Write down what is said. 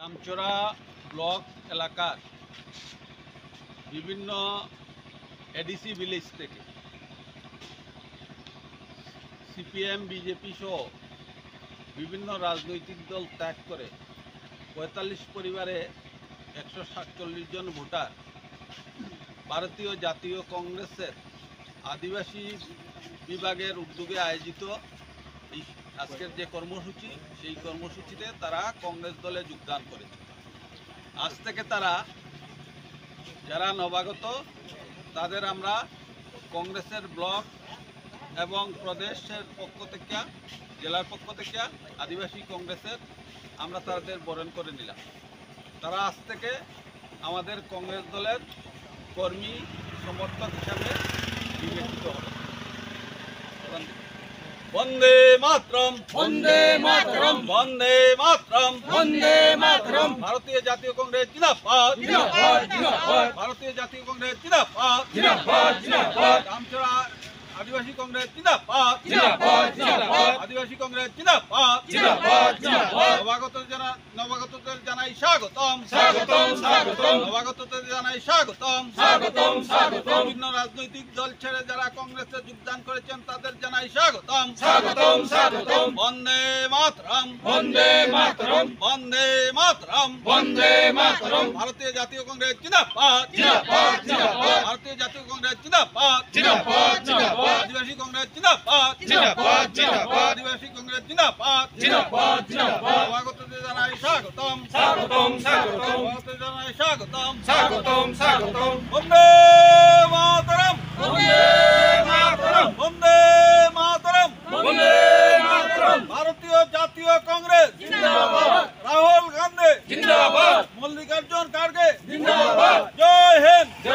আমচোরা block এলাকার বিভিন্ন ADC village থেকে সিপিএম বিজেপি সহ বিভিন্ন রাজনৈতিক দল ত্যাগ করে ৪৫ পরিবারে ১৪৭ জন ভোটার ভারতীয় জাতীয় কংগ্রেসের আদিবাসী বিভাগের উদ্যোগে আয়োজিত এই আজকের যে কর্মসূচি সেই কর্মসূচিতে তারা কংগ্রেস দলে যোগদান করেছে। আজ থেকে তারা যারা নবাগত তাদের আমরা কংগ্রেসের ব্লক এবং প্রদেশের পক্ষ থেকে জেলার পক্ষ থেকে আদিবাসী কংগ্রেসের আমরা তাদের বরণ করে নিলাম। তারা আজ থেকে আমাদের কংগ্রেস দলের কর্মী সমর্থক হিসাবে বিবেচিত হবে। বন্দে মাতরম, বন্দে মাতরম, বন্দে মাতরম, বন্দে মাতরম, ভারতীয় জাতীয় কংগ্রেস জিন্দাবাদ, জিন্দাবাদ, জিন্দাবাদ, ভারতীয় জাতীয় কংগ্রেস জিন্দাবাদ, জিন্দাবাদ, জিন্দাবাদ, আমচোরা আদিবাসী কংগ্রেস জিন্দাবাদ, জিন্দাবাদ, জিন্দাবাদ, আদিবাসী কংগ্রেস জিন্দাবাদ, জিন্দাবাদ, জিন্দাবাদ, নবাগতদের জানাই স্বাগতম, স্বাগতম, স্বাগতম, নবাগতদের জানাই স্বাগতম, স্বাগতম, স্বাগতম, বিভিন্ন রাজনৈতিক দল ছেড়ে যারা কংগ্রেসে যোগদান করেছেন তাদের জানাই স্বাগতম, স্বাগতম, স্বাগতম, বন্দে মাতরম, বন্দে মাতরম, বন্দে মাতরম, বন্দে মাতরম, ভারতীয় জাতীয় কংগ্রেস জিন্দাবাদ, জিন্দাবাদ, জিন্দাবাদ, ভারতীয় জাতীয় কংগ্রেস জিন্দাবাদ, জিন্দাবাদ, জিন্দাবাদ, আদিবাসী কংগ্রেস জিন্দাবাদ, জিন্দাবাদ, জিন্দাবাদ, আদিবাসী কংগ্রেস জিন্দাবাদ, জিন্দাবাদ, জিন্দাবাদ, নবাগতদের জানাই স্বাগতম, স্বাগতম, স্বাগতম, নবাগতদের জানাই স্বাগতম, স্বাগতম, স্বাগতম, বন্দে মাতরম, বন্দে মাতরম, বন্দে মাতরম, বন্দে মাতরম, ভারতীয় জাতীয় কংগ্রেস জিন্দাবাদ, রাহুল গান্ধী জিন্দাবাদ, মল্লিকার্জুন খাড়গে জিন্দাবাদ, জয় হিন্দ।